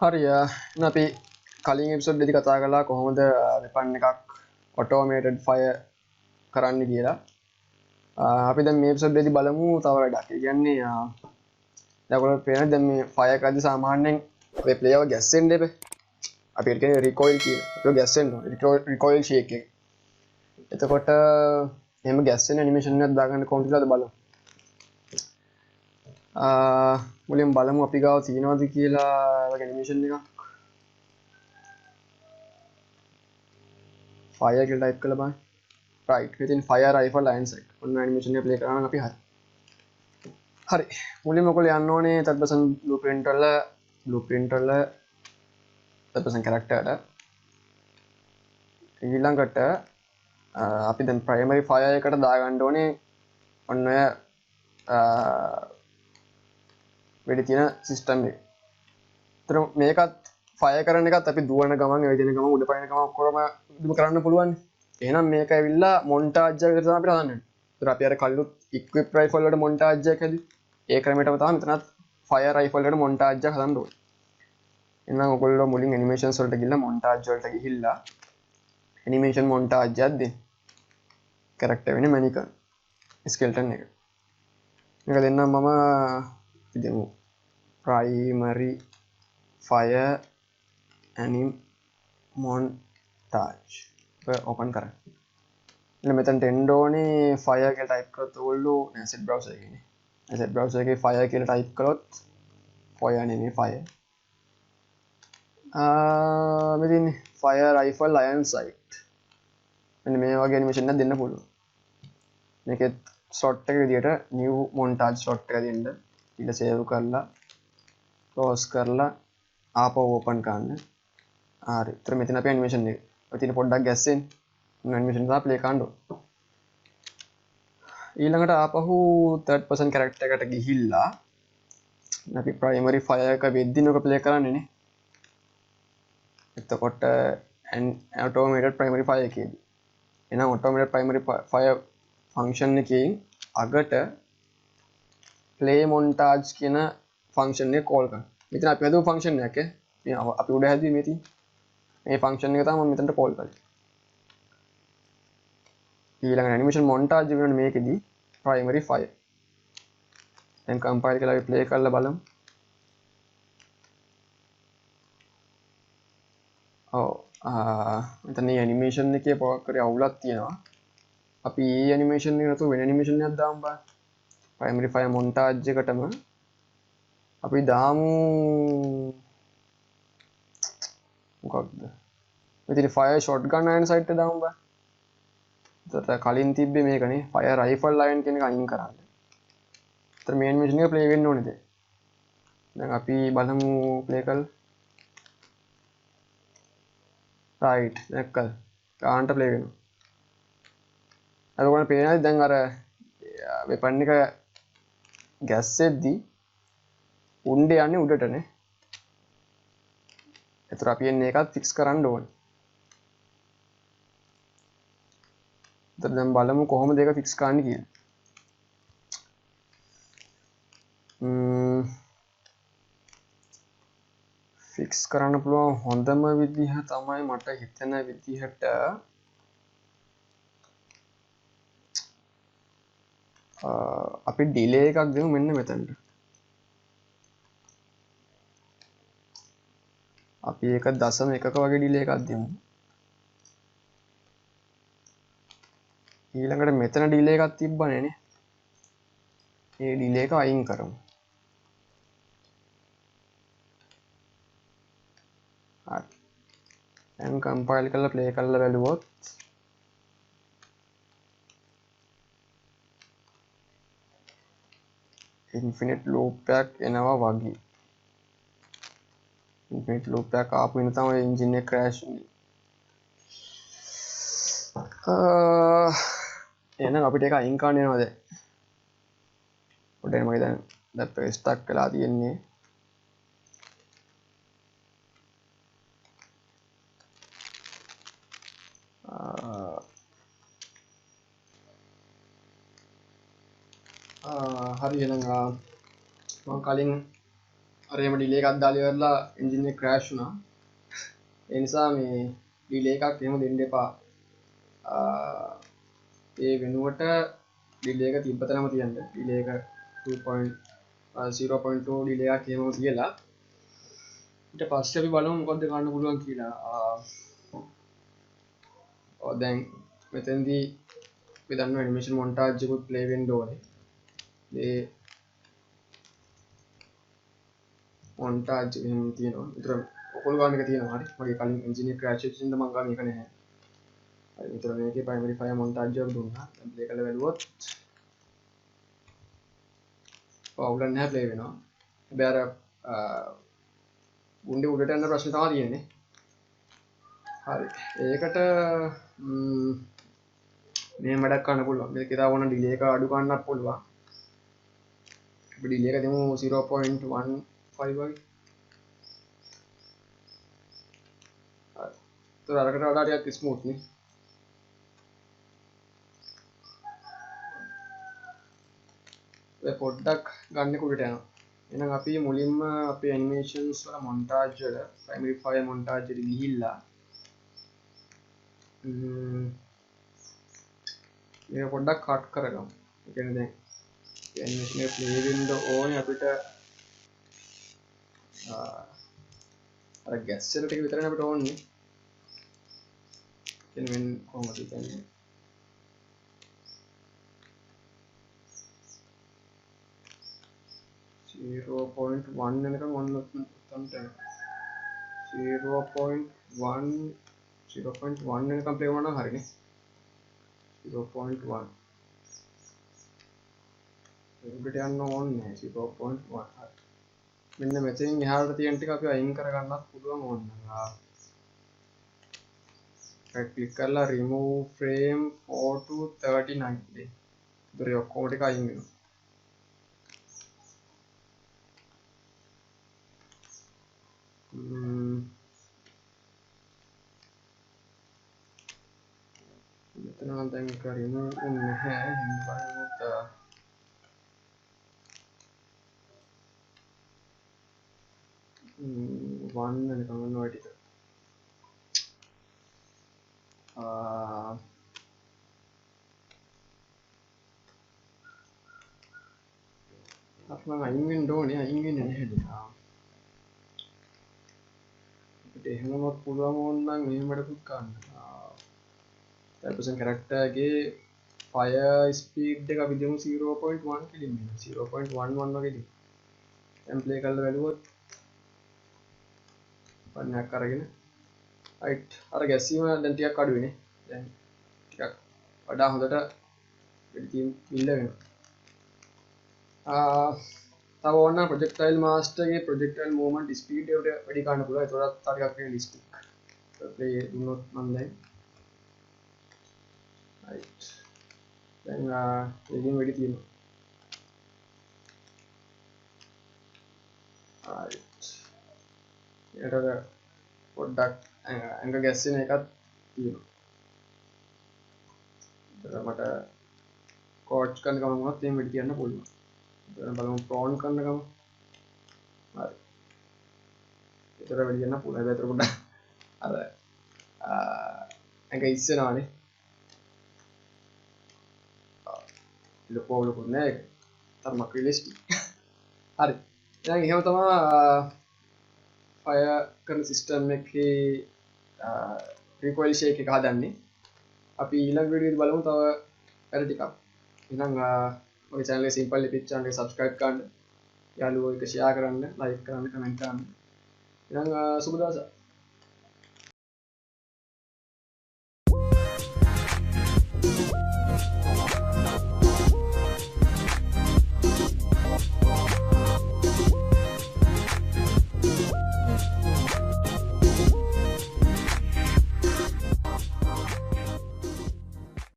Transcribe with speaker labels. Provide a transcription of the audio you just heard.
Speaker 1: හරි අපි කලින් එපිසෝඩ් එකේදී කතා කළා කොහොමද වෙපන් එකක් ඔටෝමේටඩ් ෆයර් කරන්න කියලා. අපි දැන් මේ එපිසෝඩ් එකේදී බලමු තව වැඩක්. ඒ කියන්නේ දැන් ඔයගොල්ලෝ පේන දැන් මේ ෆයර් කරද්දී සාමාන්‍යයෙන් ඔය ප්ලේයර් ගැස්සෙන්න එපේ. අපි ඒක කියන්නේ රිකොයිල් කියලා. ඒක ගැස්සෙන්න ඕනේ. රිකොයිල් ෂේක් එක. එතකොට එහෙම ගැස්සෙන ඇනිමේෂන් එකක් දාගන්න කොහොමද කියලාද බලමු. මුලින් බලමු අපි ගාව තියෙනවද කියලා වගේ ඇනිමේෂන් එකක්. fire කියලා ටයිප් කරලා බලන්න. right within fire rifle iron sight. ඔන්න ඇනිමේෂන් එක ප්ලේ කරනවා නම් අපි හරි. මුලින්ම ඔයගොල්ලෝ යන්න ඕනේ third person blueprint වල third person character ට. ඊළඟට අපි දැන් primary fire එකට දාගන්න ඕනේ ඔන්න ඔය වෙඩි තියෙන සිස්ටම් එක. ඒතර මේකත් ෆයර් කරන එකත් අපි දුවන ගමන් එවෙදින ගමන් උඩ පයින් ගමන් ඔක්කොම දුම කරන්න පුළුවන්. එහෙනම් මේක ඇවිල්ලා මොන්ටාජ් එකකට තමයි අපිට හදන්න. ඒතර අපි අර කලිනුත් ඉක්විප් රයිෆල් වලට මොන්ටාජ් එකක් හැදුවේ. ඒ ක්‍රමයටම තමයි මෙතනත් ෆයර් රයිෆල් වලට මොන්ටාජ් එකක් හදන්න ඕනේ. එහෙනම් ඔයගොල්ලෝ මුලින් ඇනිමේෂන්ස් වලට ගිහිල්ලා මොන්ටාජ් වලට ගිහිල්ලා ඇනිමේෂන් මොන්ටාජ් එකක් දෙන්න. කැරක්ටර් වෙන්නේ මැනිකන් ස්කෙල්ටන් එක. මේක දෙන්නම් මම දෙමු primary fire anim montage open කරන්න. එන්න මෙතනට එන්න ඕනේ fire කියලා ටයිප් කරොත් ඔයගොල්ලෝ asset browser එකේ ඉන්නේ. asset browser එකේ fire කියලා ටයිප් කරොත් fire නෙමෙයි fire. මෙතන fire rifle iron sight. මෙන්න මේ වගේ animation එකක් දෙන්න පුළුවන්. මේකේ slot එක විදියට new montage slot එක දෙන්න. ඊට save කරලා close කරලා ආපහු open කරන්න. හරි. ඊට මෙතන අපි animation එක. ඔය තියෙන පොඩ්ඩක් ගැස්සෙන්න. animation එක play කරන්න ඕන. ඊළඟට ආපහු third person character එකට ගිහිල්ලා අපි primary fire එක වෙද්දී ඔක play කරන්නේ නේ. එතකොට automated primary fire එකේදී. එහෙනම් automated primary fire function එකකින් අගට play montage කියන function එක call කරනවා. මෙතන අපි හදුව function එකක් අපි උඩ හැදුවේ මේ තියෙන. මේ function එක තමයි මම මෙතනට call කරන්නේ. ඊළඟ animation montage එක වෙන මේකෙදී primary fire. දැන් compile කරලා අපි play කරලා බලමු. මෙතන මේ animation එකේ පොවක් කරේ අවුලක් තියෙනවා. අපි මේ animation එක නතු වෙන animation එකක් දාමු බලන්න. primary fire montage එකටම අපි දාමු මොකක්ද මෙතන fire shotgun iron sight එක දාමු බා. ඒතර කලින් තිබ්බේ මේකනේ fire rifle iron කියන එක අයින් කරන්න. ඒතර මේ animation එක play වෙන්න ඕනේ දැන් අපි බලමු play කරලා. right දැක්කද ගානට play වෙනවා. අරගොල්ලෝ පේනවාද දැන් අර වෙපන් එක ගැස්සෙද්දී උණ්ඩේ යන්නේ උඩටනේ. ඒතර අපි එන්නේ ඒකත් ෆික්ස් කරන්න ඕනේ. ඒතර දැන් බලමු කොහොමද ඒක ෆික්ස් කරන්නේ කියලා. ෆික්ස් කරන්න පුළුවන් හොඳම විදිහ තමයි මට හිතෙන විදිහට අපි ඩිලේ එකක් දෙමු මෙන්න මෙතනට. අපි 1.1ක වගේ ඩිලේ එකක් දෙමු. ඊළඟට මෙතන ඩිලේ එකක් තිබ්බනේ නේ. ඒ ඩිලේ එක අයින් කරමු. හරි. දැන් කම්පයිල් කරලා ප්ලේ කරලා බලුවොත් infinite loop එකක් එනවා වගේ. infinite loop එකක් ආපු වෙන තමයි engine එක crash වුනේ. එහෙනම් අපිට ඒක අයින් කරන්න වෙනවා දැන්. පොඩ්ඩක් මම දැන් laptop stuck වෙලා තියෙන්නේ. හරි එහෙනම් මම කලින් අර එහෙම ඩිලේ එකක් දාලා ඉවරලා එන්ජින් එක ක්‍රෑෂ් වුණා. ඒ නිසා මේ ඩිලේ එකක් එහෙම දෙන්න එපා. ඒ වෙනුවට ඩිලේ එක තිබ්බ තැනම තියන්න. ඩිලේ එක 2.0.2 ඩිලේ එකක් එහෙම තියලා ඊට පස්සේ අපි බලමු මොකද්ද ගන්න පුළුවන් කියලා. දැන් මෙතෙන්දී අපි දන්නවා ඇනිමේෂන් මොන්ටාජ් එකකුත් ප්ලේ වෙන්න ඕනේ. ඒ මොන්ටාජ් එහෙම තියෙනවා. ඒතර ඔකොල් ගන්න එක තියෙනවා. හරි. මගේ කලින් එන්ජින් එක ක්‍රෑෂ් වෙච්ච හින්දා මම ගාව මේක නැහැ. හරි. ඒතර මේකේ ප්‍රයිමරි ෆයර් මොන්ටාජ් එකක් දුන්නා. දැන් ප්ලේ කරලා බලුවොත් අවුලක් නැහැ ප්ලේ වෙනවා. හැබැයි අර උණ්ඩේ උඩට යන ප්‍රශ්නේ තමයි තියෙන්නේ. හරි. ඒකට මේ වැඩක් කරන්න පුළුවන්. මේක ඉතින් ඕන ඩිලේ එක අඩු කරන්නත් පුළුවන්. අපි ඩිලේ එක දෙමු 0.15 වගේ. හරි. ඒතර අරකට වඩා ටිකක් ස්මූත් නේ. ඒ පොඩ්ඩක් ගන්න කුඩට යනවා. එහෙනම් අපි මුලින්ම අපේ ඇනිමේෂන්ස් වල මොන්ටාජ් වල ප්‍රයිමරි ෆයර් මොන්ටාජ් එකට ගිහිල්ලා මේක පොඩ්ඩක් කට් කරගමු. ඒ කියන්නේ දැන් ඇනිමේෂන් එක ප්ලේ වෙන්න ඕනේ අපිට අර ගැස්සෙන ටික විතරනේ අපිට ඕනේ. එන්නේ කොහොමද කියන්නේ 0.1 වෙනකම් ඔන්න උත්තන්ට 0.1 වෙනකම් ප්ලේ වුණා නම් හරිනේ 0.1 ඒකට යන්න ඕනේ 0.1 හරි මෙන්න මෙතනින් එහාට තියෙන ටික අපි අයින් කරගන්නත් පුළුවන් ඕනනම් right click කරලා remove frame 4 to 39 නේ ඒතර ඔක්කොම ටික අයින් වෙනවා මෙතන නම් දැන් එක remove වෙන්නේ නැහැ බලමුත් 1 වෙනකම් ඔන්න ඔය ටික අප්ම අයින් වෙන්න ඕනේ අයින් වෙන්නේ නැහැ නේද අපිට එහෙම වුණොත් පුළුවන් ඕනනම් මෙහෙම වැඩකුත් ගන්න person character ගේ fire speed එක අපි දෙමු 0.1 කිලින් 0.11 වගේ දෙමු දැන් play කරලා බලුවොත් පන්නයක් අරගෙන right අර ගැසීම දැන් ටිකක් අඩු වෙන්නේ දැන් ටිකක් වඩා හොඳට පිටින් ඉල්ල වෙනවා තව ඕන projectile master ගේ projectile movement speed එකට වැඩි ගන්න පුළුවන් ඒතරත් තව ටිකක් realistic play දුන්නොත් මම දැන් right දැන් ඒකෙන් වැඩි තියෙනවා right ඒකට පොඩ්ඩක් ඇඟ ගැස්සෙන එකක් තියෙනවා ඒතර මට කෝච් කරන ගමන් වුණත් එහෙම වැඩි තියන්න පුළුවන් ඒතර බලමු ප්‍රෝන් කරන ගමන් හරි ඒතර වැඩි තියන්න පුළුවන් හැබැයි ඒතර පොඩ්ඩක් අර ඇඟ ඉස්සෙනවානේ ලොකු නෑ ඒක තරමක් රියලිස්ටික් හරි එහෙනම් එහෙම තමයි fire කරන සිස්ටම් එකේ recoil shake එක හදන්නේ අපි ඊළඟ වීඩියෝෙදි බලමු තව වැඩ ටිකක් එහෙනම් මගේ channel එක simple ලිපිච් channel එක subscribe කරන්න යාළුවෝ එක share කරන්න like කරන්න comment කරන්න එහෙනම් සුබ දවසක්